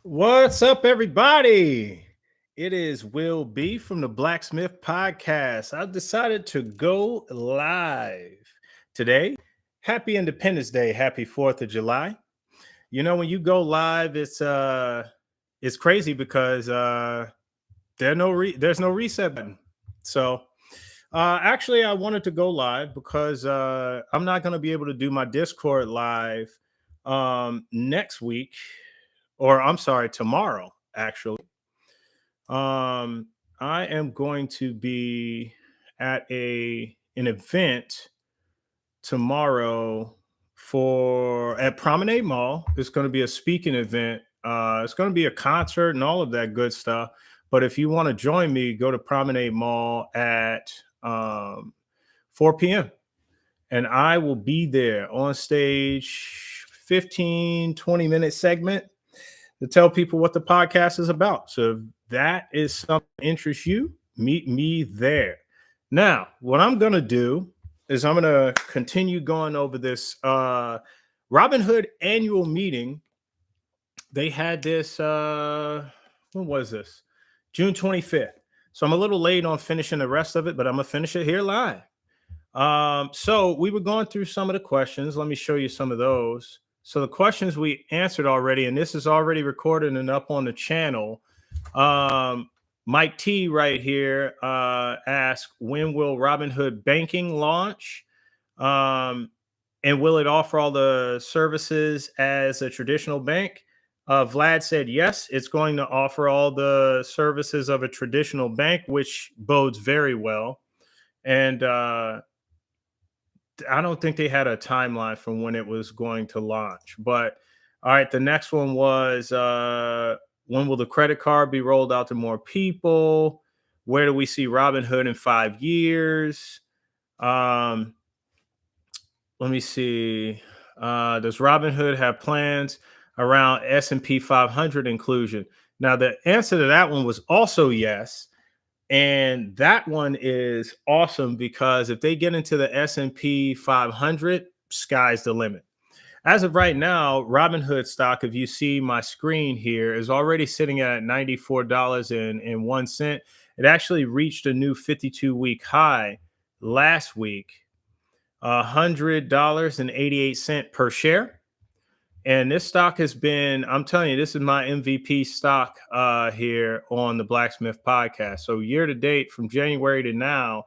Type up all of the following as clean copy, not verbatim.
What's up, everybody? It is Will B from the Blacksmith Podcast. I've decided to go live today. Happy Independence Day. Happy 4th of July. You know, when you go live, it's crazy because there's no reset button. So actually, I wanted to go live because I'm not going to be able to do my Discord live next week, or I'm sorry, tomorrow, actually. Um, I am going to be at an event tomorrow for at Promenade Mall. It's going to be a speaking event. It's going to be a concert and all of that good stuff. But if you want to join me, go to Promenade Mall at 4 p.m. and I will be there on stage, 15-20 minute segment to tell people what the podcast is about. So if that is something that interests you, meet me there. Now, what I'm going to do is I'm going to continue going over this Robinhood annual meeting. They had this, when was this? June 25th. So I'm a little late on finishing the rest of it, but I'm going to finish it here live. So we were going through some of the questions. Let me show you some of those. So the questions we answered already, and this is already recorded and up on the channel. Mike T right here asked, when will Robinhood banking launch? And will it offer all the services as a traditional bank? Vlad said, yes, it's going to offer all the services of a traditional bank, which bodes very well. And I don't think they had a timeline from when it was going to launch. But all right, the next one was when will the credit card be rolled out to more people? Where do we see Robinhood in 5 years? Let me see. Does Robinhood have plans around S&P 500 inclusion? Now, the answer to that one was also yes. And that one is awesome because if they get into the S&P 500, sky's the limit. As of right now, Robinhood stock, if you see my screen here, is already sitting at $94.01. It actually reached a new 52-week high last week, $100.88 per share. And this stock has been, I'm telling you, this is my MVP stock here on the Blacksmith Podcast. So year to date, from January to now,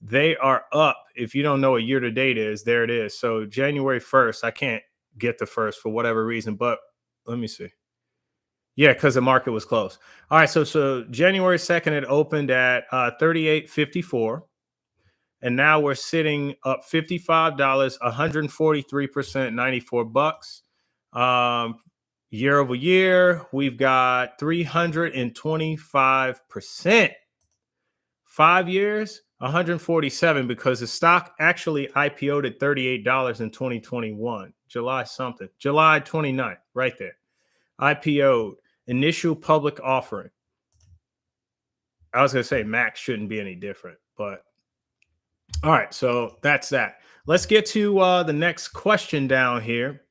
they are up. If you don't know what year to date is, there it is. So January 1st, I can't get the first for whatever reason, but let me see. Yeah, because the market was closed. All right, so January 2nd, it opened at 38.54. And now we're sitting up $55, 143%, 94 bucks. Year over year, we've got 325%. 5 years, 147, because the stock actually IPO'd at $38 in 2021. July 29th, right there. IPO'd, initial public offering. I was going to say max shouldn't be any different, but all right, so that's that. Let's get to the next question down here.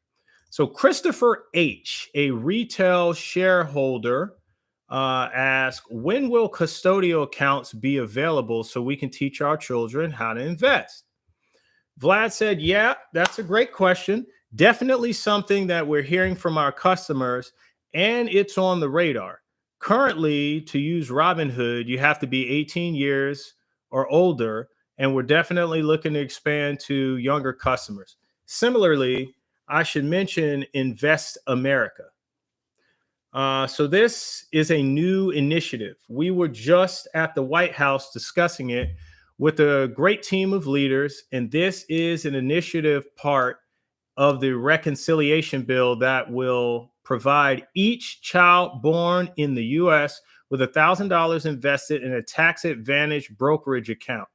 So Christopher H., a retail shareholder, asked, when will custodial accounts be available so we can teach our children how to invest? Vlad said, yeah, that's a great question. Definitely something that we're hearing from our customers, and it's on the radar. Currently, to use Robinhood, you have to be 18 years or older, and we're definitely looking to expand to younger customers. Similarly, I should mention Invest America. So this is a new initiative. We were just at the White House discussing it with a great team of leaders, and this is an initiative part of the reconciliation bill that will provide each child born in the U.S. with $1,000 invested in a tax advantage brokerage account.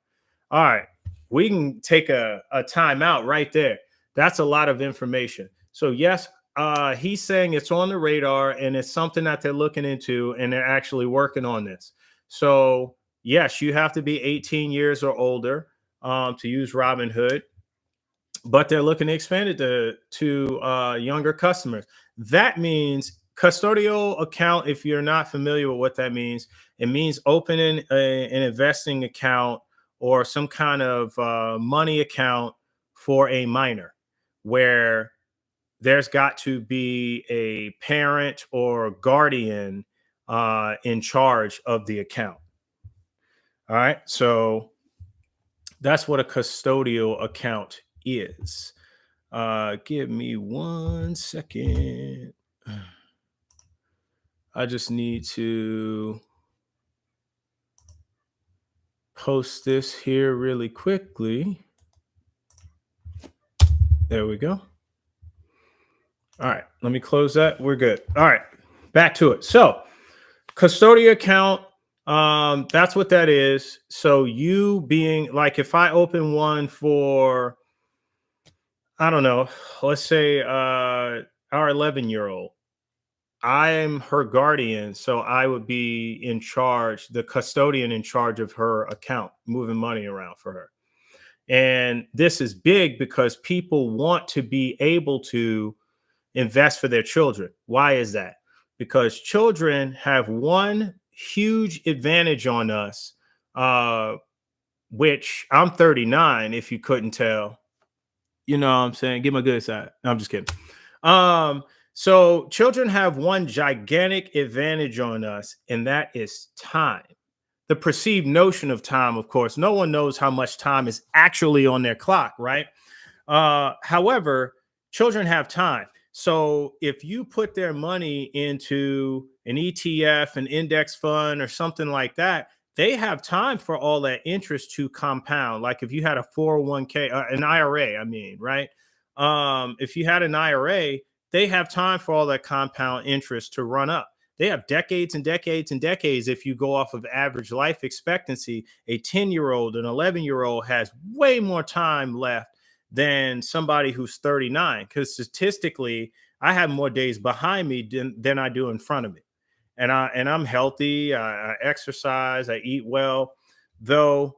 All right, we can take a time out right there. That's a lot of information. So yes, he's saying it's on the radar and it's something that they're looking into, and they're actually working on this. So yes, you have to be 18 years or older to use Robinhood, but they're looking to expand it to younger customers. That means Custodial account, if you're not familiar with what that means, it means opening an investing account or some kind of money account for a minor, where there's got to be a parent or guardian in charge of the account. All right. So that's what a custodial account is. Give me 1 second. I just need to post this here really quickly. There we go. All right, let me close that. We're good. All right, back to it. So, custodial account, that's what that is. So, you being like, if I open one for, I don't know, let's say our 11-year-old, I'm her guardian, so I would be in charge, the custodian in charge of her account, moving money around for her. And this is big because people want to be able to invest for their children. Why is that? Because children have one huge advantage on us, uh, which I'm 39, if you couldn't tell. You know what I'm saying? Get my good side. No, I'm just kidding. Um, so children have one gigantic advantage on us, and that is time. The perceived notion of time, of course. No one knows how much time is actually on their clock, right? However, children have time. So if you put their money into an ETF, an index fund, or something like that, they have time for all that interest to compound. Like if you had a 401k, an IRA, I mean, right? If you had an IRA, they have time for all that compound interest to run up. They have decades and decades and decades. If you go off of average life expectancy, a 10-year-old, an 11-year-old has way more time left than somebody who's 39. Because statistically, I have more days behind me than I do in front of me. And I'm healthy. I exercise. I eat well. Though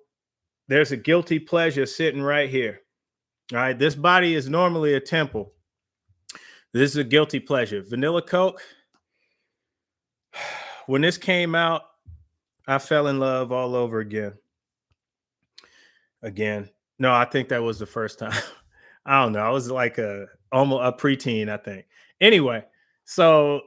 there's a guilty pleasure sitting right here. All right. This body is normally a temple. This is a guilty pleasure. Vanilla Coke. When this came out, I fell in love all over again. No, I think that was the first time. I don't know. I was like almost a preteen, I think. Anyway, so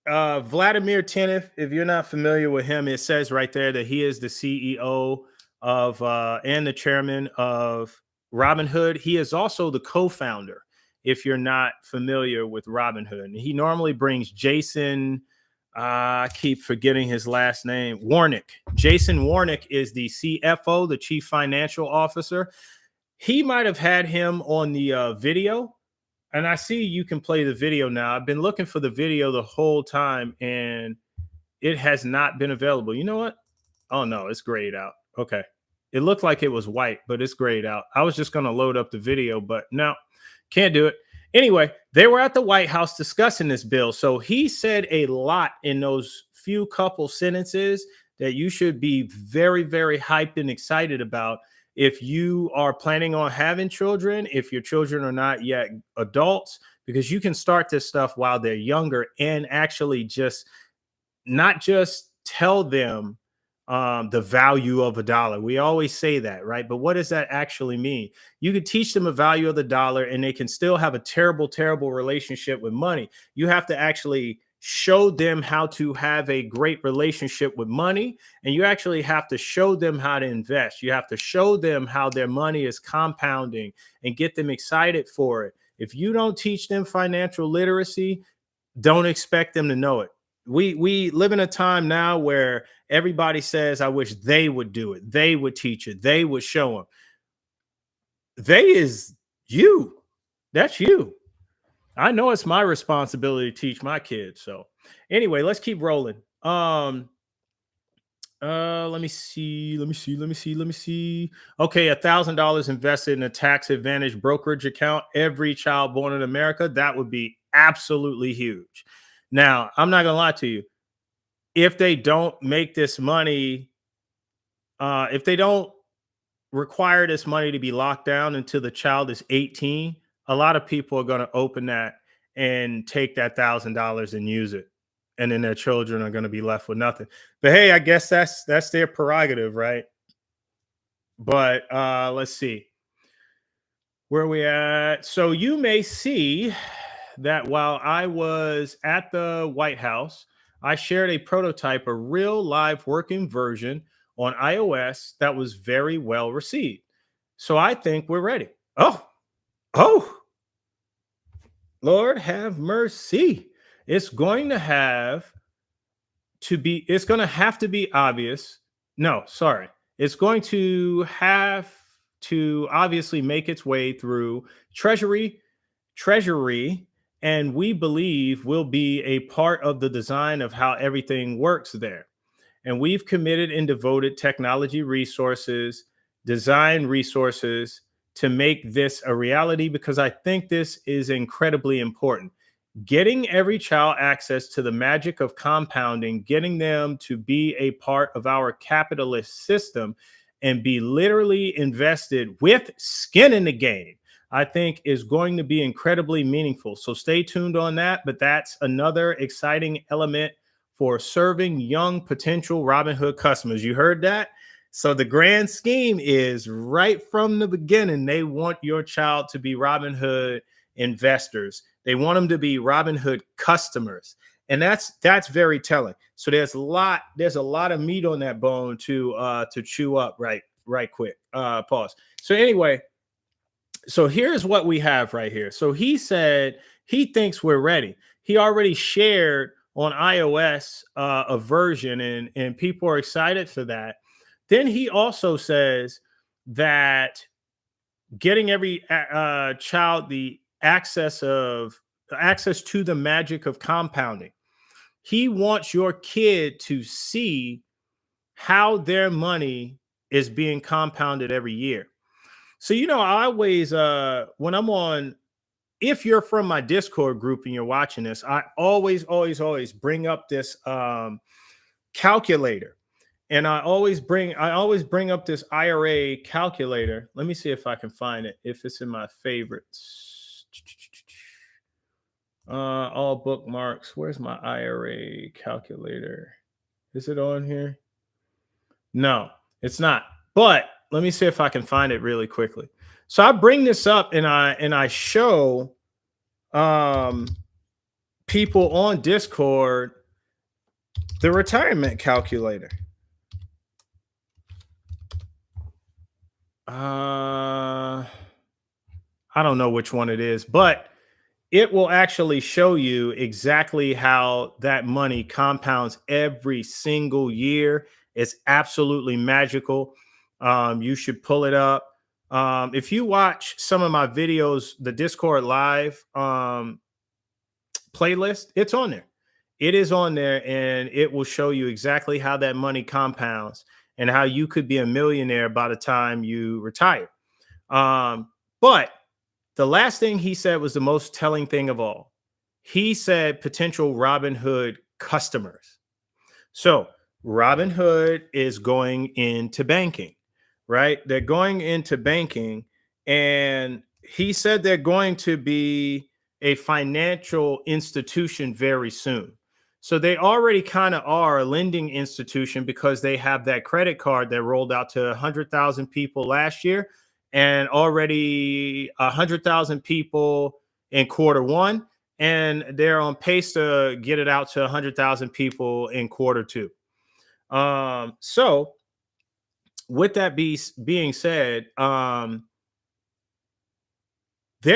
Vladimir Tenev, if you're not familiar with him, it says right there that he is the CEO of and the chairman of Robinhood. He is also the co-founder. If you're not familiar with Robinhood, and he normally brings Jason. I keep forgetting his last name. Warnick. Jason Warnick is the CFO, the Chief Financial Officer. He might have had him on the video, and I see you can play the video now. I've been looking for the video the whole time, and it has not been available. You know what? Oh no, it's grayed out. Okay. It looked like it was white, but it's grayed out. I was just going to load up the video, but no, can't do it. Anyway, they were at the White House discussing this bill. So he said a lot in those few couple sentences that you should be very, very hyped and excited about if you are planning on having children, if your children are not yet adults, because you can start this stuff while they're younger and actually just not just tell them the value of a dollar. We always say that, right? But what does that actually mean? You could teach them a value of the dollar and they can still have a terrible, terrible relationship with money. You have to actually show them how to have a great relationship with money. And you actually have to show them how to invest. You have to show them how their money is compounding and get them excited for it. If you don't teach them financial literacy, don't expect them to know it. We live in a time now where everybody says, I wish they would do it. They would teach it. They would show them. They is you. That's you. I know it's my responsibility to teach my kids. So anyway, let's keep rolling. Let me see. Okay, $1,000 invested in a tax advantage brokerage account. Every child born in America, that would be absolutely huge. Now, I'm not gonna lie to you. If they don't make this money, if they don't require this money to be locked down until the child is 18, a lot of people are going to open that and take that $1,000 and use it, and then their children are going to be left with nothing. But hey, I guess that's their prerogative, right? But let's see where we at. So you may see that while I was at the White House, I shared a prototype, a real live working version on iOS that was very well received. So I think we're ready. Oh, Lord have mercy. It's going to have to be obvious. No, sorry. It's going to have to obviously make its way through Treasury, and we believe will be a part of the design of how everything works there. And we've committed and devoted technology resources, design resources to make this a reality because I think this is incredibly important. Getting every child access to the magic of compounding, getting them to be a part of our capitalist system and be literally invested with skin in the game, I think is going to be incredibly meaningful. So stay tuned on that. But that's another exciting element for serving young potential Robinhood customers. You heard that? So the grand scheme is right from the beginning, they want your child to be Robinhood investors. They want them to be Robinhood customers. And that's very telling. So there's a lot of meat on that bone to chew up right quick. Pause. So anyway, so here's what we have right here. So he said he thinks we're ready. He already shared on iOS a version, and people are excited for that. Then he also says that getting every child the access to the magic of compounding. He wants your kid to see how their money is being compounded every year. So, I always, when I'm on, if you're from my Discord group and you're watching this, I always bring up this calculator. And I always bring up this IRA calculator. Let me see if I can find it, if it's in my favorites. All bookmarks. Where's my IRA calculator? Is it on here? No, it's not. But let me see if I can find it really quickly. So I bring this up and I show people on Discord the retirement calculator. I don't know which one it is, but it will actually show you exactly how that money compounds every single year. It's absolutely magical. You should pull it up. If you watch some of my videos, the Discord live playlist, it's on there. It is on there, and it will show you exactly how that money compounds and how you could be a millionaire by the time you retire. But the last thing he said was the most telling thing of all. He said potential Robinhood customers. So Robinhood is going into banking, right? They're going into banking, and he said they're going to be a financial institution very soon. So they already kind of are a lending institution because they have that credit card that rolled out to 100,000 people last year, and already 100,000 people in quarter 1, and they're on pace to get it out to 100,000 people in quarter 2. So with that being said, they're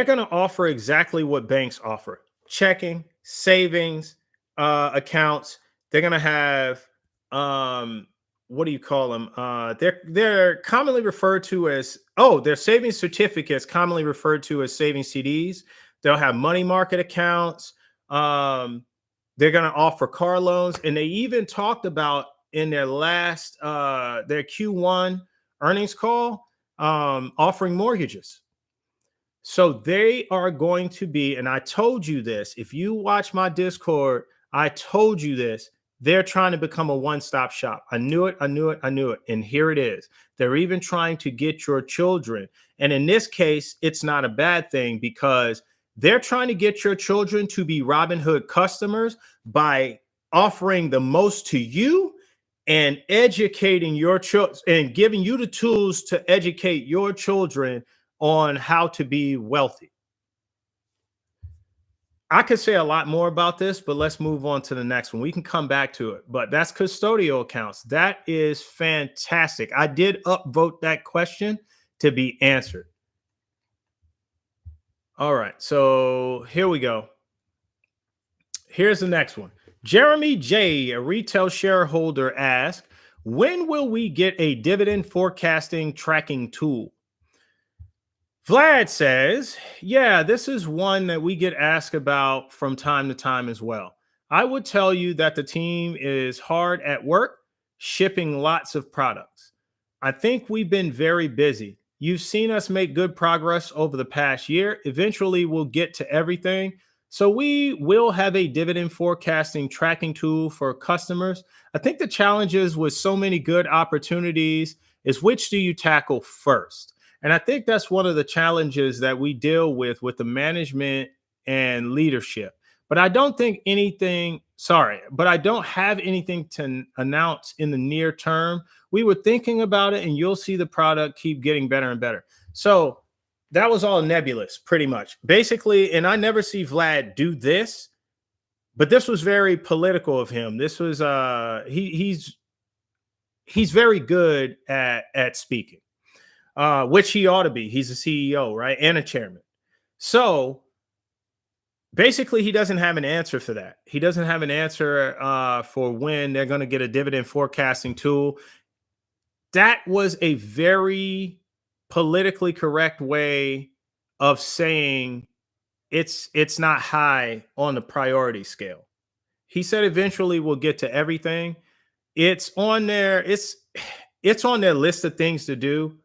going to offer exactly what banks offer: checking, savings, accounts. They're going to have what do you call them? They're commonly referred to as they're savings certificates, commonly referred to as savings CDs. They'll have money market accounts. They're going to offer car loans, and they even talked about in their last their Q1 earnings call offering mortgages. So they are going to be, and I told you this, if you watch my Discord, I told you this. They're trying to become a one-stop shop. I knew it. And here it is. They're even trying to get your children. And in this case, it's not a bad thing because They're trying to get your children to be Robinhood customers by offering the most to you and educating your children and giving you the tools to educate your children on how to be wealthy. I could say a lot more about this, but let's move on to the next one. We can come back to it, but that's custodial accounts. That is fantastic. I did upvote that question to be answered. All right, so here we go. Here's the next one. Jeremy J, a retail shareholder, asked, when will we get a dividend forecasting tracking tool? Vlad says, yeah, this is one that we get asked about from time to time as well. I would tell you that the team is hard at work, shipping lots of products. I think we've been very busy. You've seen us make good progress over the past year. Eventually, we'll get to everything. So we will have a dividend forecasting tracking tool for customers. I think the challenges with so many good opportunities is which do you tackle first? And I think that's one of the challenges that we deal with the management and leadership. But I don't think but I don't have anything to announce in the near term. We were thinking about it, and you'll see the product keep getting better and better. So that was all nebulous, pretty much. Basically, and I never see Vlad do this, but this was very political of him. This was he's very good at speaking. Which he ought to be. He's a CEO, right? And a chairman. So basically, he doesn't have an answer for that. He doesn't have an answer for when they're going to get a dividend forecasting tool. That was a very politically correct way of saying it's not high on the priority scale. He said eventually we'll get to everything. It's on there. It's on their list of things to do,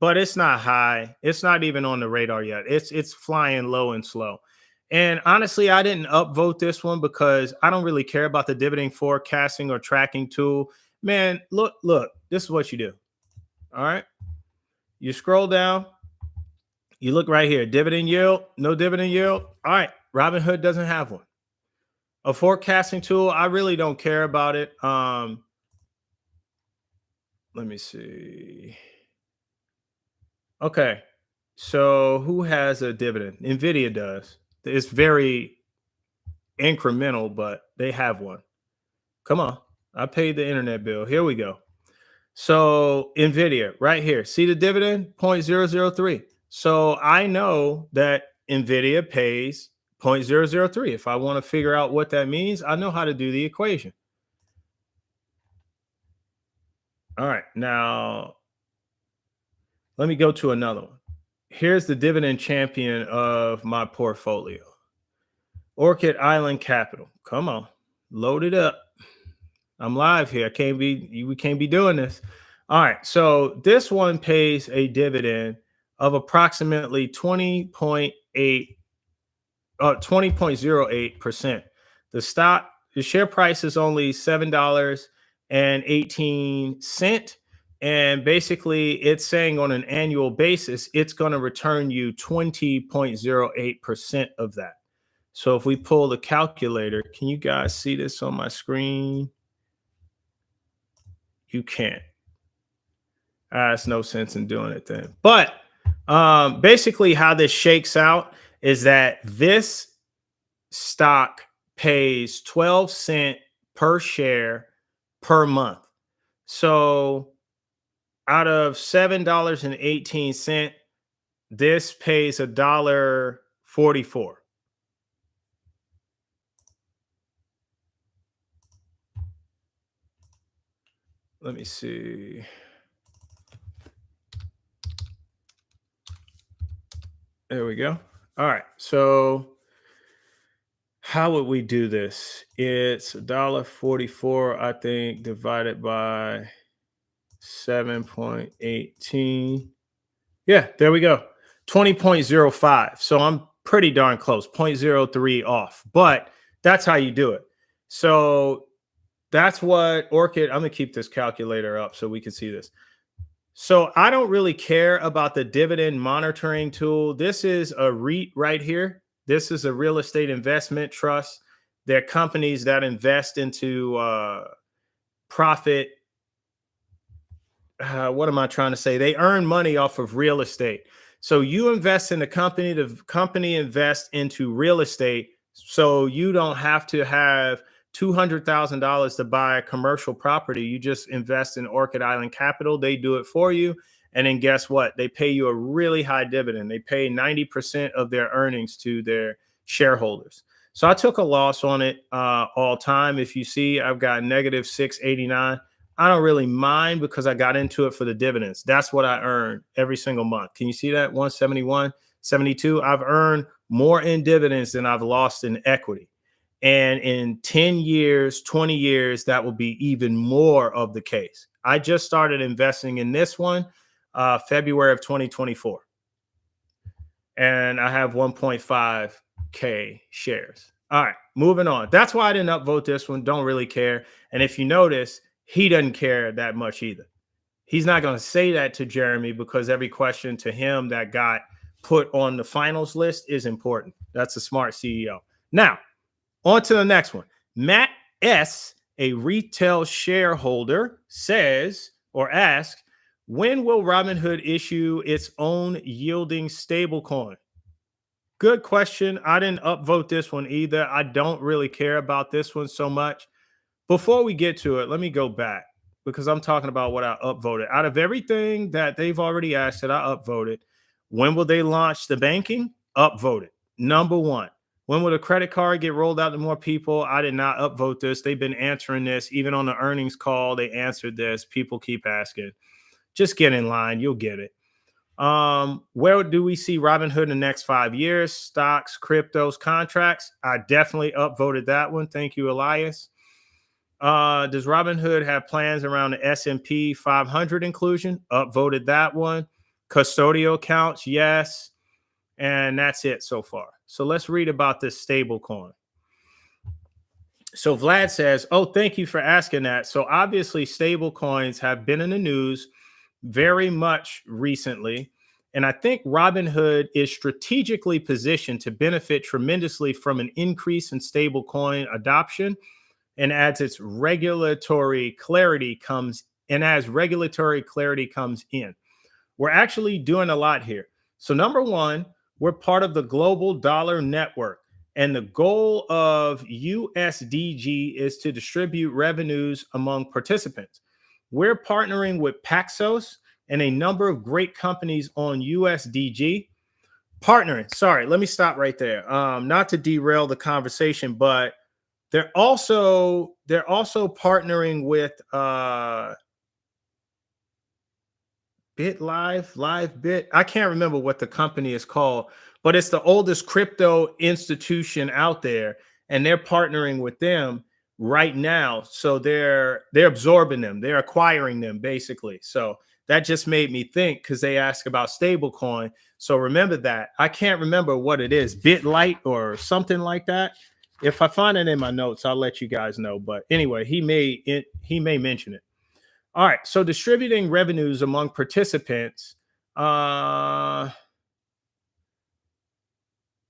but it's not high. It's not even on the radar yet. It's flying low and slow. And honestly, I didn't upvote this one because I don't really care about the dividend forecasting or tracking tool. Man, look, this is what you do. All right. You scroll down. You look right here. Dividend yield, no dividend yield. All right. Robinhood doesn't have one. A forecasting tool, I really don't care about it. Let me see. Okay. So who has a dividend? NVIDIA does. It's very incremental, but they have one. Come on. I paid the internet bill. Here we go. So NVIDIA right here. See the dividend? 0.003. So I know that NVIDIA pays 0.003. If I want to figure out what that means, I know how to do the equation. All right. Now, let me go to another one. Here's the dividend champion of my portfolio. Orchid Island Capital. Come on. Load it up. I'm live here. We can't be doing this. All right. So this one pays a dividend of approximately 20.08%. The share price is only $7.18. And basically, it's saying on an annual basis, it's going to return you 20.08% of that. So if we pull the calculator, can you guys see this on my screen? You can't. It's no sense in doing it then. But basically how this shakes out is that this stock pays 12 cents per share per month. So out of $7.18, this pays $1.44. Let me see. There we go. All right. So how would we do this? It's $1.44, I think, divided by 7.18. Yeah, there we go. 20.05. So I'm pretty darn close, 0.03 off. But that's how you do it. So that's what Orchid, I'm going to keep this calculator up so we can see this. So I don't really care about the dividend monitoring tool. This is a REIT right here. This is a real estate investment trust. They're companies that invest into profit. What am I trying to say? They earn money off of real estate. So you invest in the company, the company invests into real estate. So you don't have to have $200,000 to buy a commercial property. You just invest in Orchid Island Capital. They do it for you. And then guess what? They pay you a really high dividend. They pay 90% of their earnings to their shareholders. So I took a loss on it all time. If you see, I've got negative 689. I don't really mind because I got into it for the dividends. That's what I earn every single month. Can you see that? 171, 72. I've earned more in dividends than I've lost in equity. And in 10 years, 20 years, that will be even more of the case. I just started investing in this one February of 2024. And I have 1.5K shares. All right, moving on. That's why I didn't upvote this one. Don't really care. And if you notice, he doesn't care that much either. He's not going to say that to Jeremy because every question to him that got put on the finals list is important. That's a smart CEO. Now, on to the next one. Matt S., a retail shareholder, says or asks, when will Robinhood issue its own yielding stablecoin? Good question. I didn't upvote this one either. I don't really care about this one so much. Before we get to it, let me go back because I'm talking about what I upvoted. Out of everything that they've already asked that I upvoted, when will they launch the banking? Upvoted. Number one. When will the credit card get rolled out to more people? I did not upvote this. They've been answering this. Even on the earnings call, they answered this. People keep asking. Just get in line. You'll get it. Where do we see Robinhood in the next 5 years? Stocks, cryptos, contracts. I definitely upvoted that one. Thank you, Elias. Does Robinhood have plans around the S&P 500 inclusion? Upvoted that one. Custodial accounts, yes. And that's it so far. So let's read about this stable coin. So Vlad says, oh, thank you for asking that. So obviously stable coins have been in the news very much recently. And I think Robinhood is strategically positioned to benefit tremendously from an increase in stable coin adoption. And as regulatory clarity comes in, we're actually doing a lot here. So number one, we're part of the global dollar network. And the goal of USDG is to distribute revenues among participants. We're partnering with Paxos and a number of great companies on USDG. Partnering, sorry, let me stop right there. Not to derail the conversation, but they're also partnering with LiveBit. I can't remember what the company is called, but it's the oldest crypto institution out there, and they're partnering with them right now. So they're absorbing them, they're acquiring them basically. So that just made me think because they asked about stablecoin. So remember that. I can't remember what it is, BitLight or something like that. If I find it in my notes, I'll let you guys know. But anyway, he may mention it. All right. So distributing revenues among participants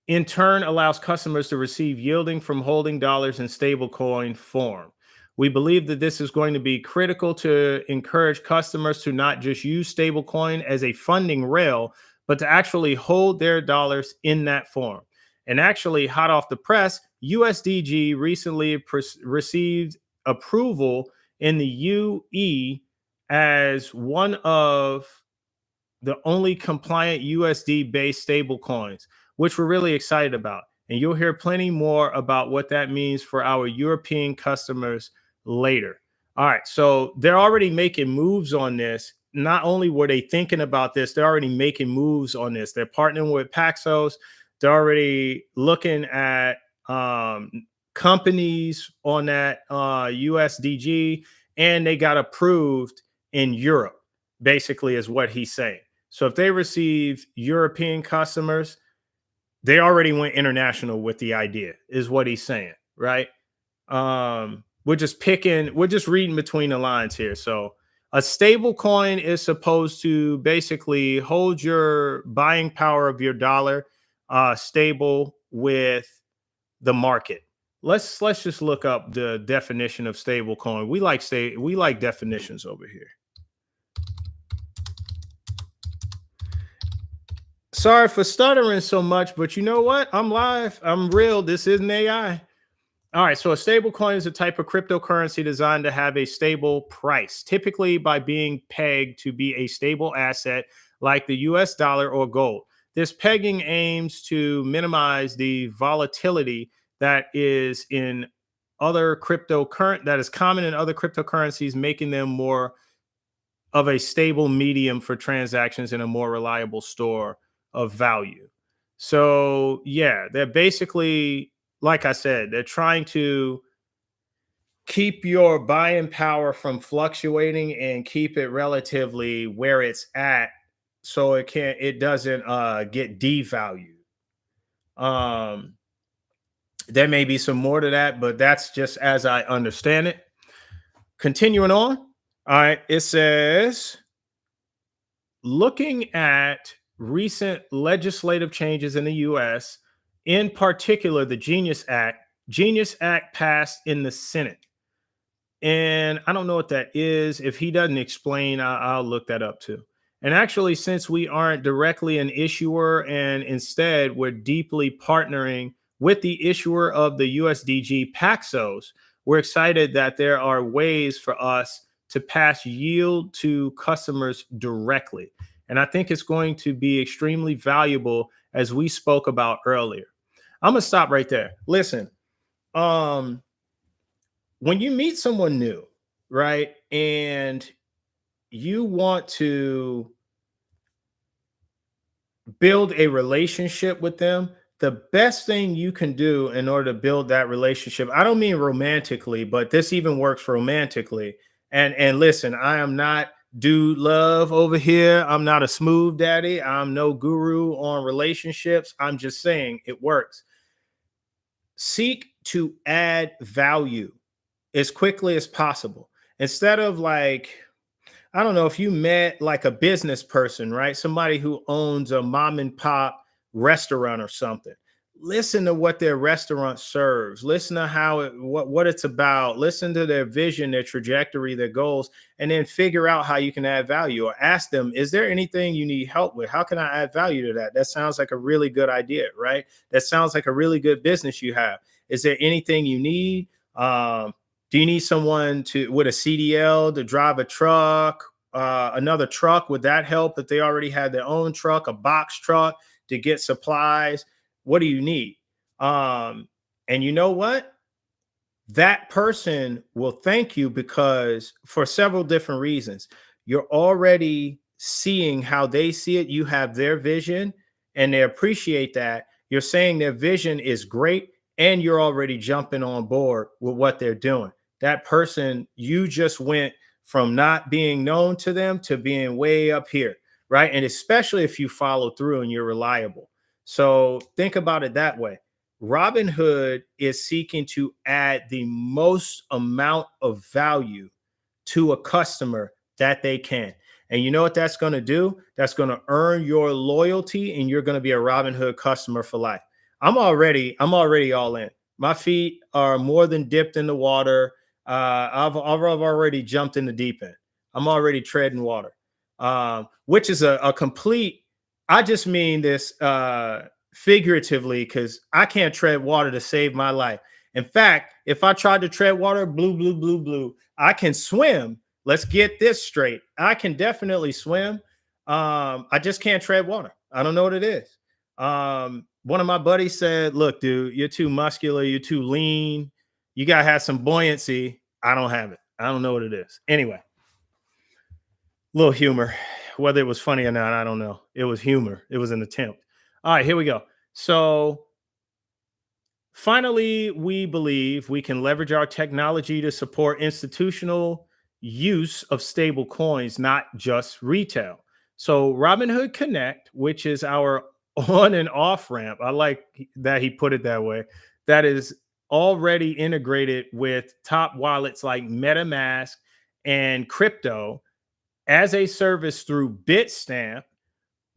in turn allows customers to receive yielding from holding dollars in stablecoin form. We believe that this is going to be critical to encourage customers to not just use stablecoin as a funding rail, but to actually hold their dollars in that form. And actually, hot off the press, USDG recently received approval in the UE as one of the only compliant USD-based stablecoins, which we're really excited about. And you'll hear plenty more about what that means for our European customers later. All right, so they're already making moves on this. Not only were they thinking about this, they're already making moves on this. They're partnering with Paxos. They're already looking at companies on that USDG, and they got approved in Europe, basically, is what he's saying. So if they receive European customers, they already went international with the idea, is what he's saying, right? We're just reading between the lines here. So a stable coin is supposed to basically hold your buying power of your dollar stable with the market. Let's just look up the definition of stable coin. We like definitions over here. Sorry for stuttering so much, but you know what? I'm live. I'm real. This isn't AI. All right. So a stable coin is a type of cryptocurrency designed to have a stable price, typically by being pegged to be a stable asset like the US dollar or gold. This pegging aims to minimize the volatility that is in that is common in other cryptocurrencies, making them more of a stable medium for transactions and a more reliable store of value. So, yeah, they're basically, like I said, they're trying to keep your buying power from fluctuating and keep it relatively where it's at so it doesn't get devalued. Um there may be some more to that, but that's just as I understand it. Continuing on. All right, it says looking at recent legislative changes in the US, in particular the Genius Act passed in the Senate. And I don't know what that is. If he doesn't explain, I'll look that up too. And actually, since we aren't directly an issuer and instead we're deeply partnering with the issuer of the USDG Paxos, we're excited that there are ways for us to pass yield to customers directly. And I think it's going to be extremely valuable as we spoke about earlier. I'm going to stop right there. Listen, um, when you meet someone new, right, and you want to build a relationship with them, the best thing you can do in order to build that relationship, I don't mean romantically, but this even works romantically. And listen, I am not dude love over here. I'm not a smooth daddy. I'm no guru on relationships. I'm just saying it works. Seek to add value as quickly as possible. Instead of like, I don't know, if you met like a business person, right? Somebody who owns a mom and pop restaurant or something. Listen to what their restaurant serves. Listen to what it's about. Listen to their vision, their trajectory, their goals, and then figure out how you can add value. Or ask them, is there anything you need help with? How can I add value to that? That sounds like a really good idea, right? That sounds like a really good business you have. Is there anything you need? Do you need someone with a CDL to drive a truck, another truck? Would that help if they already had their own truck, a box truck to get supplies? What do you need? And you know what? That person will thank you because for several different reasons. You're already seeing how they see it. You have their vision and they appreciate that. You're saying their vision is great and you're already jumping on board with what they're doing. That person, you just went from not being known to them to being way up here, right? And especially if you follow through and you're reliable. So think about it that way. Robinhood is seeking to add the most amount of value to a customer that they can. And you know what that's going to do? That's going to earn your loyalty and you're going to be a Robinhood customer for life. I'm already all in. My feet are more than dipped in the water. I've already jumped in the deep end. I'm already treading water, which is a complete. I just mean this figuratively because I can't tread water to save my life. In fact, if I tried to tread water, blue, I can swim. Let's get this straight. I can definitely swim. I just can't tread water. I don't know what it is. One of my buddies said, look, dude, you're too muscular. You're too lean. You got to have some buoyancy. I don't have it. I don't know what it is. Anyway, little humor. Whether it was funny or not, I don't know. It was humor. It was an attempt. All right, here we go. So finally, we believe we can leverage our technology to support institutional use of stable coins, not just retail. So Robinhood Connect, which is our on and off ramp, I like that he put it that way, that is already integrated with top wallets like MetaMask and crypto as a service through Bitstamp,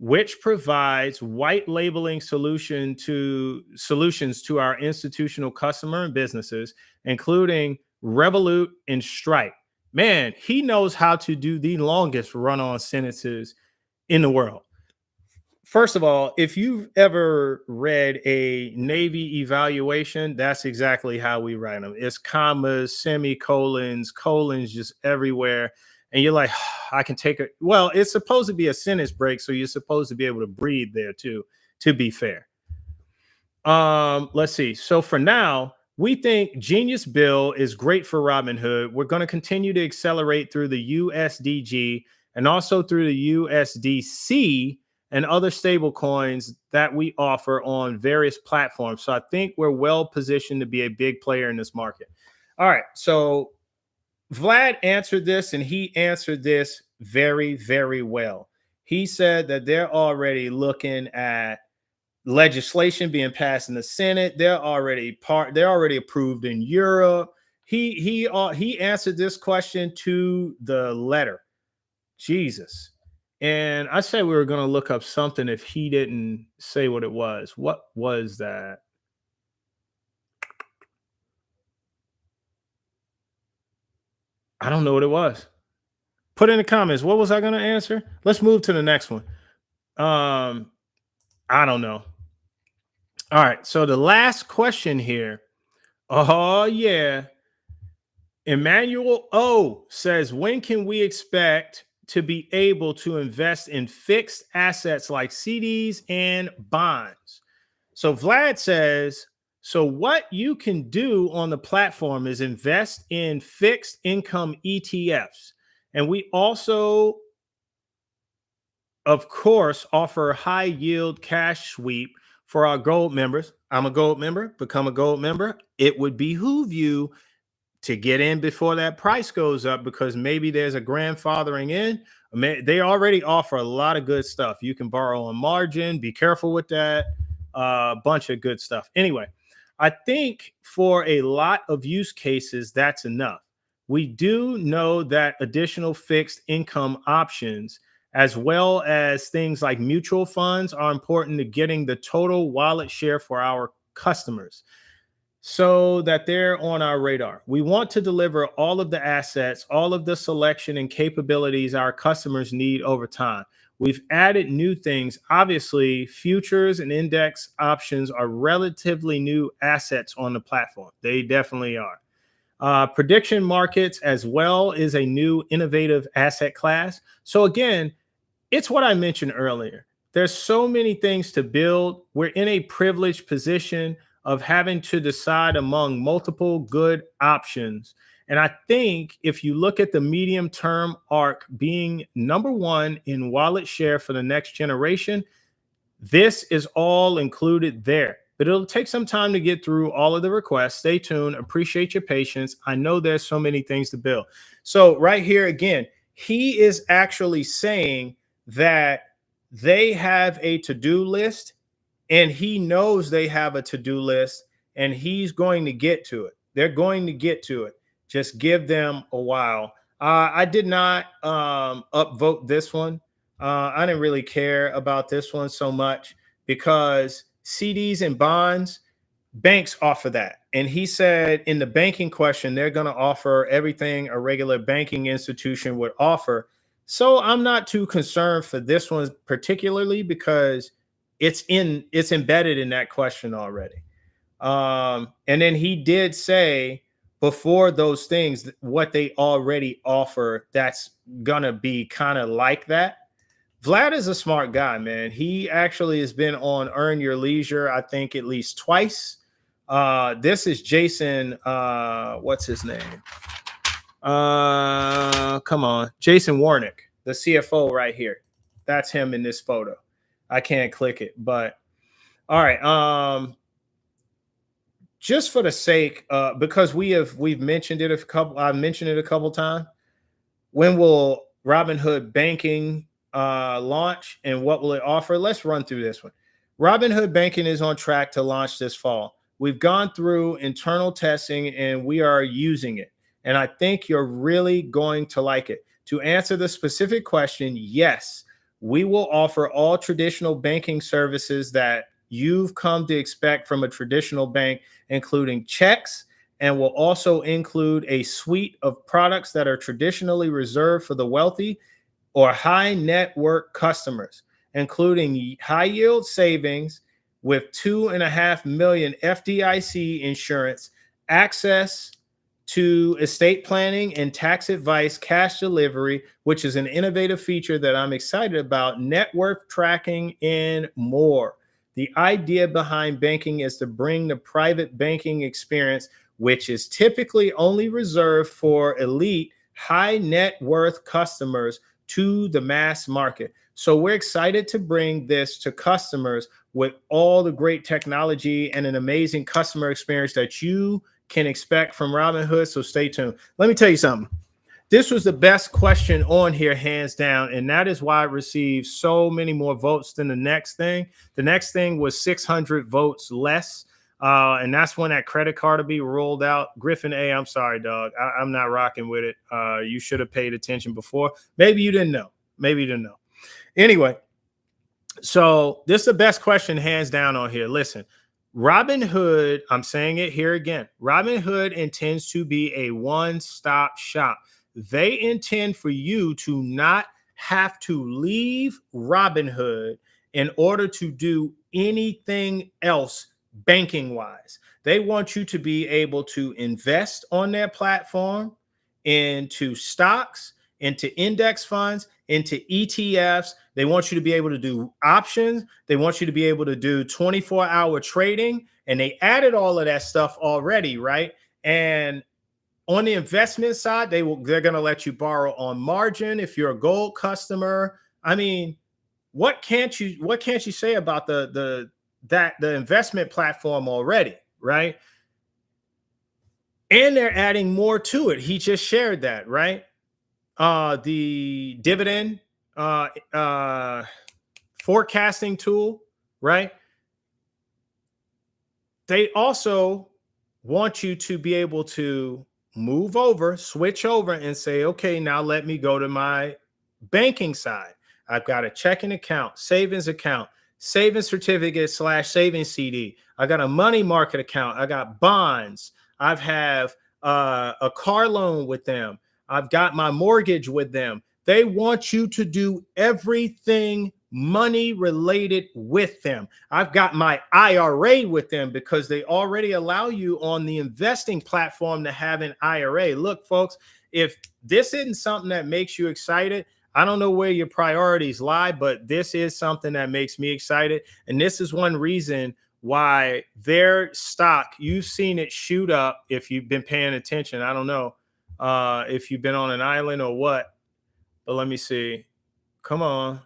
which provides white labeling solutions to our institutional customer and businesses, including Revolut and Stripe. Man, he knows how to do the longest run-on sentences in the world. First of all, if you've ever read a Navy evaluation, that's exactly how we write them. It's commas, semicolons, colons just everywhere. And you're like, I can take it. Well, it's supposed to be a sentence break, so you're supposed to be able to breathe there too, to be fair. Let's see. So for now, we think Genius Bill is great for Robinhood. We're going to continue to accelerate through the USDG and also through the USDC and other stable coins that we offer on various platforms. So I think we're well positioned to be a big player in this market. All right. So Vlad answered this, and he answered this very, very well. He said that they're already looking at legislation being passed in the Senate. They're already approved in Europe. He answered this question to the letter. Jesus. And I said we were going to look up something if he didn't say what it was. What was that? I don't know what it was. Put in the comments. What was I going to answer? Let's move to the next one. I don't know. All right. So the last question here. Oh, yeah. Emmanuel O says, when can we expect to be able to invest in fixed assets like CDs and bonds? So Vlad says, so what you can do on the platform is invest in fixed income ETFs. And we also, of course, offer high yield cash sweep for our gold members. I'm a gold member, become a gold member. It would behoove you to get in before that price goes up, because maybe there's a grandfathering in. They already offer a lot of good stuff. You can borrow on margin. Be careful with that. A bunch of good stuff. Anyway, I think for a lot of use cases, that's enough. We do know that additional fixed income options, as well as things like mutual funds, are important to getting the total wallet share for our customers, so that they're on our radar. We want to deliver all of the assets, all of the selection and capabilities our customers need over time. We've added new things. Obviously, futures and index options are relatively new assets on the platform. They definitely are. Prediction markets as well is a new innovative asset class. So again, it's what I mentioned earlier. There's so many things to build. We're in a privileged position of having to decide among multiple good options. And I think if you look at the medium term arc being number one in wallet share for the next generation, this is all included there. But it'll take some time to get through all of the requests. Stay tuned. Appreciate your patience. I know there's so many things to build. So right here again, he is actually saying that they have a to-do list, and he knows they have a to-do list, and he's going to get to it. They're going to get to it. Just give them a while. I did not upvote this one. I didn't really care about this one so much, because CDs and bonds, banks offer that. And he said in the banking question, they're going to offer everything a regular banking institution would offer. So I'm not too concerned for this one particularly, because it's embedded in that question already. And then he did say before those things what they already offer that's gonna be kind of like that. Vlad is a smart guy, man. He actually has been on Earn Your Leisure, I think, at least twice. This is Jason. What's his name? Come on, Jason Warnick, the CFO right here. That's him in this photo. I can't click it, but all right. Just for the sake, because we've mentioned it I've mentioned it a couple times. When will Robinhood banking launch, and what will it offer? Let's run through this one. Robinhood banking is on track to launch this fall. We've gone through internal testing and we are using it. And I think you're really going to like it. To answer the specific question, yes, We will offer all traditional banking services that you've come to expect from a traditional bank, including checks, and will also include a suite of products that are traditionally reserved for the wealthy or high net worth customers, including high yield savings with 2.5 million FDIC insurance, access to estate planning and tax advice, cash delivery, which is an innovative feature that I'm excited about, net worth tracking, and more. The idea behind banking is to bring the private banking experience, which is typically only reserved for elite, high net worth customers, to the mass market. So we're excited to bring this to customers with all the great technology and an amazing customer experience that you can expect from Robinhood. So stay tuned. Let me tell you something. This was the best question on here, hands down. And that is why it received so many more votes than the next thing. The next thing was 600 votes less. And that's when that credit card will be rolled out. Griffin A, I'm sorry, dog. I'm not rocking with it. You should have paid attention before. Maybe you didn't know. Maybe you didn't know. Anyway, so this is the best question, hands down, on here. Listen, Robinhood, I'm saying it here again. Robinhood intends to be a one-stop shop. They intend for you to not have to leave Robinhood in order to do anything else banking wise. They want you to be able to invest on their platform into stocks, into index funds, into ETFs. They want you to be able to do options. They want you to be able to do 24-hour trading. And they added all of that stuff already, right? And on the investment side, they're going to let you borrow on margin if you're a gold customer. I mean, what can't you say about the investment platform already, right? And they're adding more to it. He just shared that, right? The dividend forecasting tool, right? They also want you to be able to switch over and say, okay, now let me go to my banking side. I've got a checking account, savings certificate / savings CD. I got a money market account. I got bonds. I have a car loan with them. I've got my mortgage with them. They want you to do everything money related with them. I've got my IRA with them because they already allow you on the investing platform to have an IRA. Look, folks, if this isn't something that makes you excited, I don't know where your priorities lie, but this is something that makes me excited. And this is one reason why their stock, you've seen it shoot up if you've been paying attention. I don't know if you've been on an island or what, but let me see. Come on.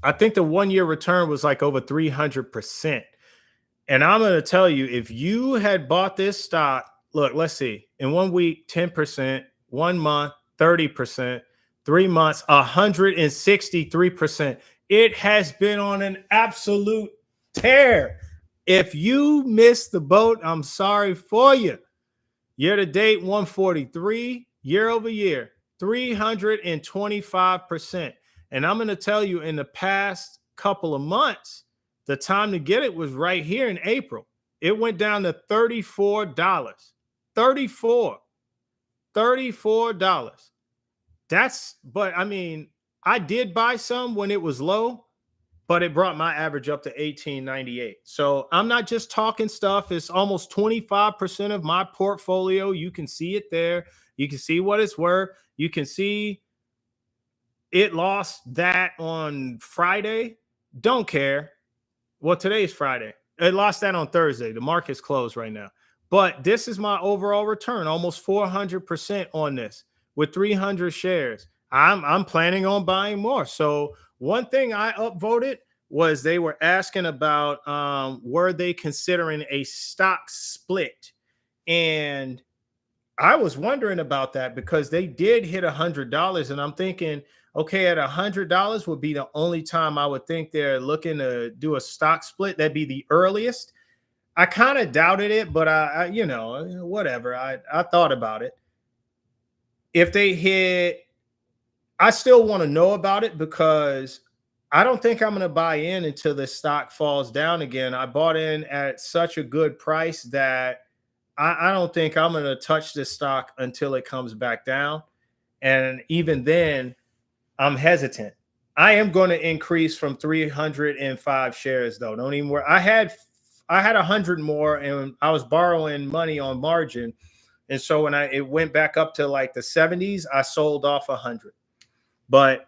I think the 1 year return was like over 300%. And I'm going to tell you, if you had bought this stock, look, let's see, in 1 week, 10%, 1 month, 30%, 3 months, 163%. It has been on an absolute tear. If you missed the boat, I'm sorry for you. Year to date, 143, year over year, 325%. And I'm going to tell you, in the past couple of months, the time to get it was right here in April. It went down to $34. $34. But I mean, I did buy some when it was low, but it brought my average up to $18.98. So I'm not just talking stuff. It's almost 25% of my portfolio. You can see it there. You can see what it's worth. You can see it lost that on Friday. Don't care. Well, today's Friday. It lost that on Thursday. The market's closed right now. But this is my overall return, almost 400% on this with 300 shares. I'm planning on buying more. So one thing I upvoted was they were asking about were they considering a stock split? And I was wondering about that because they did hit $100, and I'm thinking, okay, at $100 would be the only time I would think they're looking to do a stock split. That'd be the earliest. I kind of doubted it, but I whatever. I thought about it. If they hit, I still want to know about it because I don't think I'm going to buy in until the stock falls down again. I bought in at such a good price that I don't think I'm going to touch this stock until it comes back down. And even then, I'm hesitant. I am going to increase from 305 shares though. Don't even worry. I had 100 more, and I was borrowing money on margin. And so when it went back up to like the 70s, I sold off 100. But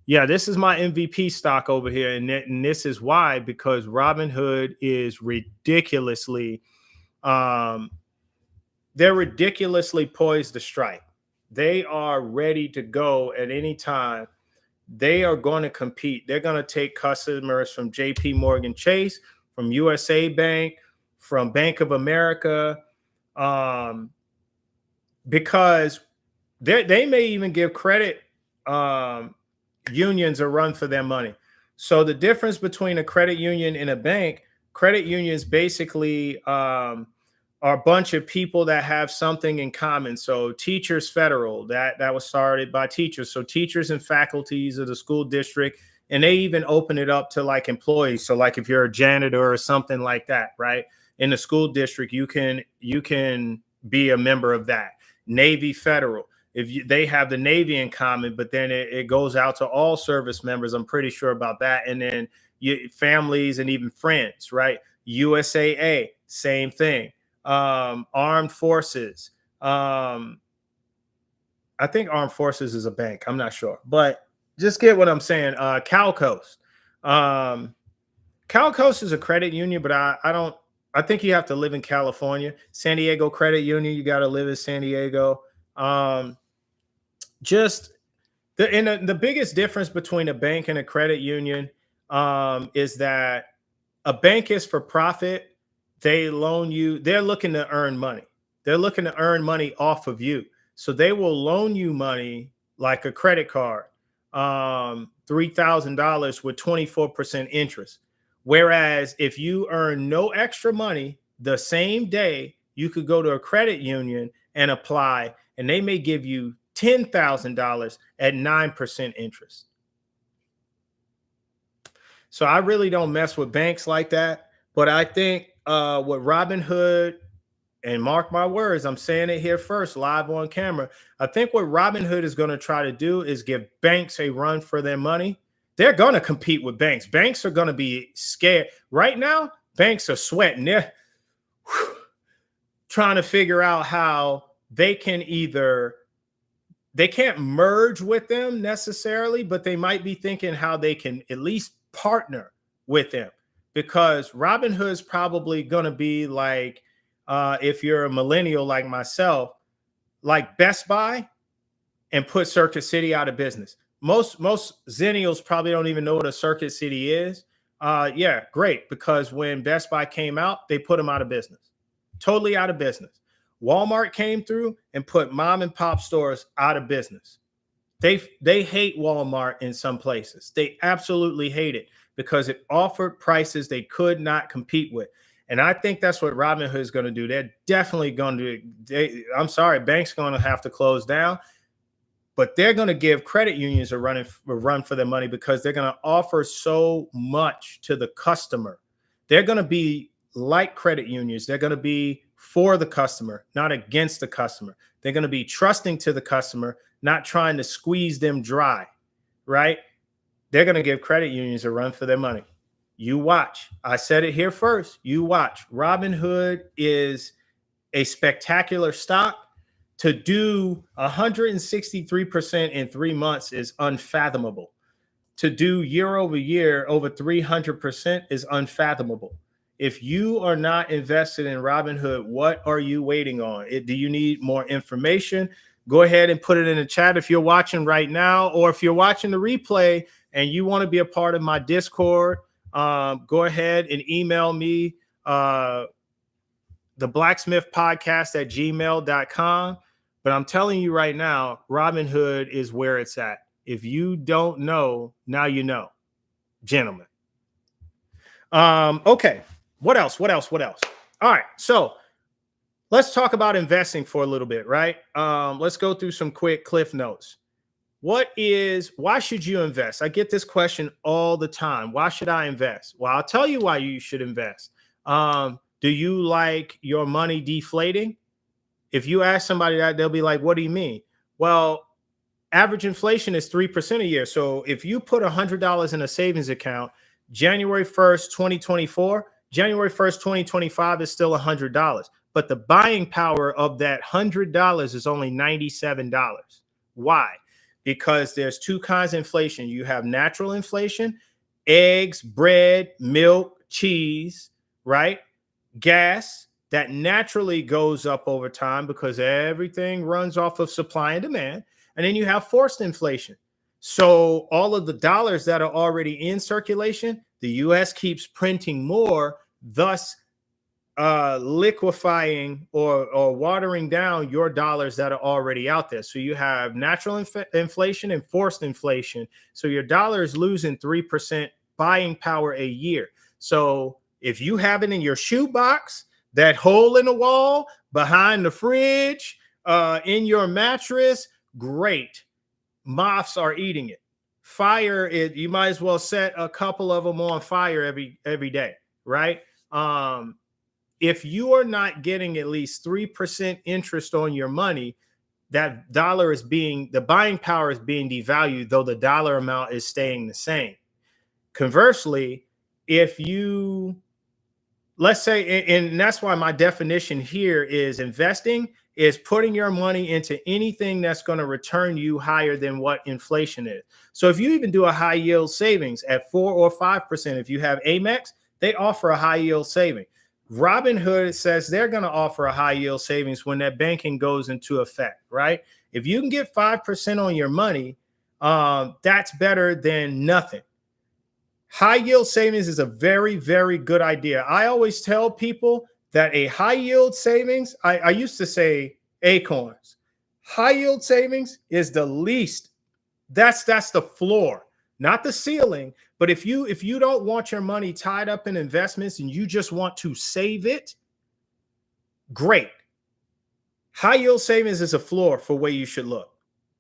yeah, this is my MVP stock over here, and this is why, because Robinhood is ridiculously, um, they're ridiculously poised to strike. They are ready to go at any time. They are going to compete. They're going to take customers from JP Morgan Chase, from USA Bank, from Bank of America, because they may even give credit unions a run for their money. So the difference between a credit union and a bank, credit unions basically are a bunch of people that have something in common. So Teachers Federal, that was started by teachers. So teachers and faculties of the school district, and they even open it up to like employees. So like if you're a janitor or something like that, right? In the school district, you can be a member of that. Navy Federal, they have the Navy in common, but then it goes out to all service members. I'm pretty sure about that. And then families and even friends, right? USAA, same thing. Armed Forces. I think Armed Forces is a bank. I'm not sure, but just get what I'm saying. CalCoast. CalCoast is a credit union, but I think you have to live in California. San Diego Credit Union, you got to live in San Diego. Just the biggest difference between a bank and a credit union is that a bank is for profit. They loan you. They're looking to earn money. They're looking to earn money off of you. So they will loan you money like a credit card, $3,000 with 24% interest. Whereas if you earn no extra money the same day, you could go to a credit union and apply, and they may give you $10,000 at 9% interest. So I really don't mess with banks like that. But I think with Robinhood, and mark my words, I'm saying it here first, live on camera. I think what Robinhood is going to try to do is give banks a run for their money. They're going to compete with banks. Banks are going to be scared. Right now, banks are sweating. They're trying to figure out how they can they can't merge with them necessarily, but they might be thinking how they can at least partner with them, because Robinhood's probably going to be like, if you're a millennial like myself, like Best Buy, and put Circuit City out of business. Most Zennials probably don't even know what a Circuit City is. Yeah, great, because when Best Buy came out, they put them out of business, totally out of business. Walmart came through and put mom and pop stores out of business. They hate Walmart in some places. They absolutely hate it because it offered prices they could not compete with. And I think that's what Robinhood is going to do. They're definitely going to. I'm sorry, banks going to have to close down, but they're going to give credit unions a run for their money because they're going to offer so much to the customer. They're going to be like credit unions. They're going to be for the customer, not against the customer. They're going to be trusting to the customer, not trying to squeeze them dry, right? They're going to give credit unions a run for their money. You watch. I said it here first. You watch. Robinhood is a spectacular stock. To do 163% in 3 months is unfathomable. To do year over year over 300% is unfathomable. If you are not invested in Robinhood, what are you waiting on? Do you need more information? Go ahead and put it in the chat if you're watching right now, or if you're watching the replay and you want to be a part of my Discord, go ahead and email me, theblacksmithpodcast at gmail.com. But I'm telling you right now, Robinhood is where it's at. If you don't know, now you know, gentlemen. Okay. What else? All right. So let's talk about investing for a little bit, right? Let's go through some quick cliff notes. why should you invest? I get this question all the time. Why should I invest? Well, I'll tell you why you should invest. Do you like your money deflating? If you ask somebody that, they'll be like, what do you mean? Well, average inflation is 3% a year. So if you put $100 in a savings account, January 1st, 2024, January 1st, 2025 is still $100. But the buying power of that $100 is only $97. Why? Because there's two kinds of inflation. You have natural inflation, eggs, bread, milk, cheese, right? Gas, that naturally goes up over time because everything runs off of supply and demand. And then you have forced inflation. So all of the dollars that are already in circulation, the US keeps printing more, thus liquefying or watering down your dollars that are already out there. So you have natural inflation and forced inflation. So your dollar is losing 3% buying power a year. So if you have it in your shoebox, that hole in the wall, behind the fridge, in your mattress, great. Moths are eating it. Fire it. You might as well set a couple of them on fire every day, right? If you are not getting at least 3% interest on your money, that dollar is the buying power is being devalued, though the dollar amount is staying the same. Conversely, if you, let's say, and that's why my definition here is investing is putting your money into anything that's going to return you higher than what inflation is. So if you even do a high yield savings at 4 or 5%, if you have Amex, they offer a high yield saving. Robinhood says they're going to offer a high yield savings when that banking goes into effect, right? If you can get 5% on your money, that's better than nothing. High yield savings is a very, very good idea. I always tell people that a high yield savings, I used to say acorns. High yield savings is the least. That's the floor, not the ceiling. But if you don't want your money tied up in investments and you just want to save it, great. High yield savings is a floor for where you should look.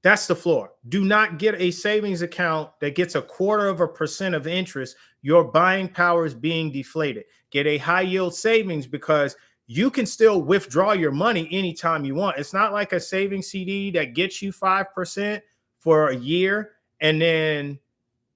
That's the floor. Do not get a savings account that gets 0.25% of interest. Your buying power is being deflated. Get a high yield savings because you can still withdraw your money anytime you want. It's not like a savings CD that gets you 5% for a year and then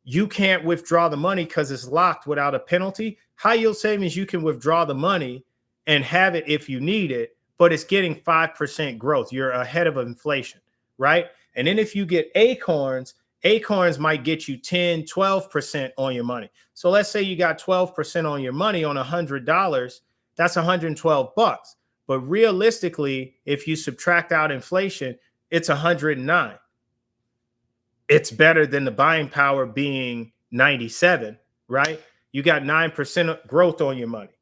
you can't withdraw the money because it's locked without a penalty. High yield savings, you can withdraw the money and have it if you need it, but it's getting 5% growth. You're ahead of inflation, right? And then if you get acorns might get you 10, 12% on your money. So let's say you got 12% on your money on $100, that's $112. But realistically, if you subtract out inflation, it's 109. It's better than the buying power being 97, right? You got 9% growth on your money.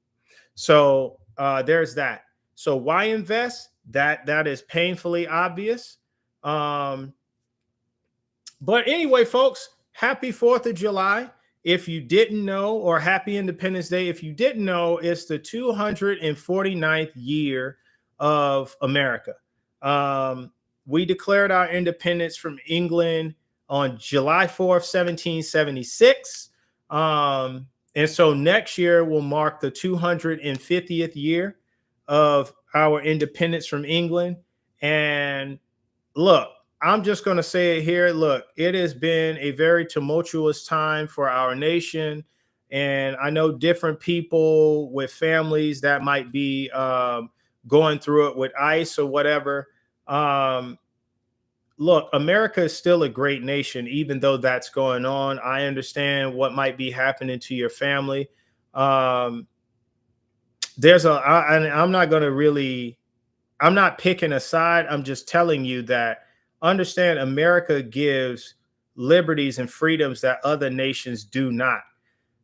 So there's that. So why invest? That is painfully obvious. But anyway, folks, happy 4th of July. If you didn't know, or happy Independence Day. If you didn't know, it's the 249th year of America. We declared our independence from England on July 4th, 1776. And so next year will mark the 250th year of our independence from England. And look, I'm just going to say it here. Look, it has been a very tumultuous time for our nation. And I know different people with families that might be going through it with ICE or whatever. Look, America is still a great nation, even though that's going on. I understand what might be happening to your family. I'm not going to really, I'm not picking a side. I'm just telling you that understand America gives liberties and freedoms that other nations do not.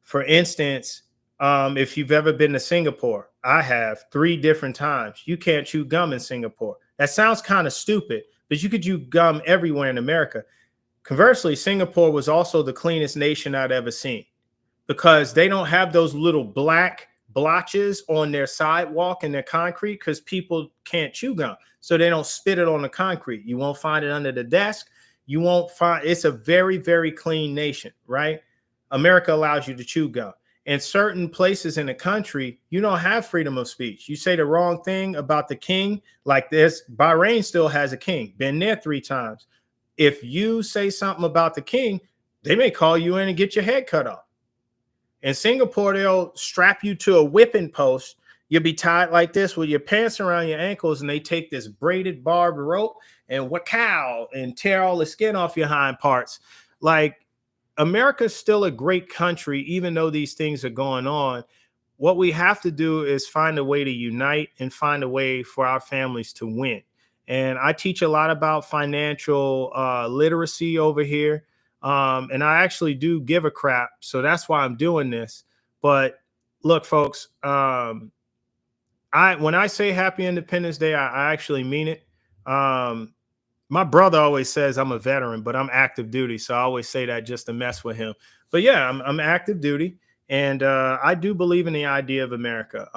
For instance, if you've ever been to Singapore, I have 3 different times. You can't chew gum in Singapore. That sounds kind of stupid, but you could chew gum everywhere in America. Conversely, Singapore was also the cleanest nation I'd ever seen because they don't have those little black blotches on their sidewalk and their concrete because people can't chew gum. So they don't spit it on the concrete. You won't find it under the desk. You won't find, it's a very, very clean nation, right? America allows you to chew gum. In certain places in the country, you don't have freedom of speech. You say the wrong thing about the king, like this. Bahrain still has a king, been there 3 times. If you say something about the king, they may call you in and get your head cut off. In Singapore, they'll strap you to a whipping post. You'll be tied like this with your pants around your ankles, and they take this braided barbed rope and wacow and tear all the skin off your hind parts. Like, America's still a great country, even though these things are going on. What we have to do is find a way to unite and find a way for our families to win. And I teach a lot about financial literacy over here. And I actually do give a crap. So that's why I'm doing this. But look, folks, when I say Happy Independence Day, I actually mean it. My brother always says I'm a veteran, but I'm active duty. So I always say that just to mess with him. But yeah, I'm active duty. And I do believe in the idea of America.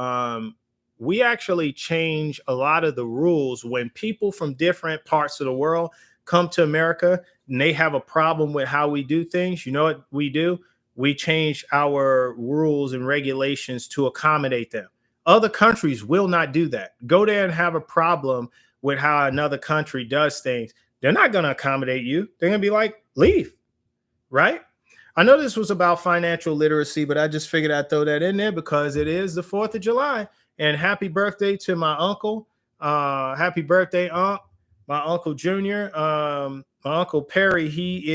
We actually change a lot of the rules when people from different parts of the world come to America and they have a problem with how we do things. You know what we do? We change our rules and regulations to accommodate them. Other countries will not do that. Go there and have a problem with how another country does things. They're not going to accommodate you. They're going to be like, leave, right? I know this was about financial literacy, but I just figured I'd throw that in there because it is the 4th of July. And happy birthday to my uncle. Happy birthday, Unc. My Uncle Junior. My Uncle Perry, he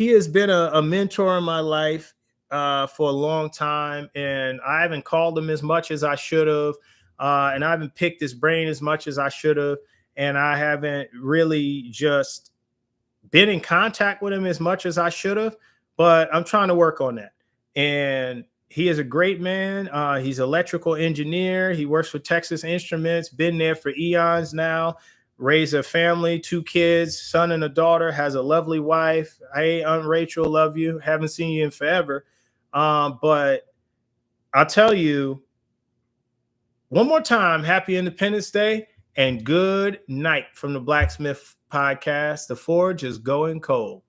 has been a mentor in my life for a long time. And I haven't called him as much as I should have. And I haven't picked his brain as much as I should have. And I haven't really just been in contact with him as much as I should have. But I'm trying to work on that. And he is a great man. He's an electrical engineer. He works for Texas Instruments, been there for eons now, raised a family, 2 kids, son and a daughter, has a lovely wife. Hey, Aunt Rachel, love you. Haven't seen you in forever. But I'll tell you one more time, happy Independence Day and good night from the Blacksmith Podcast. The forge is going cold.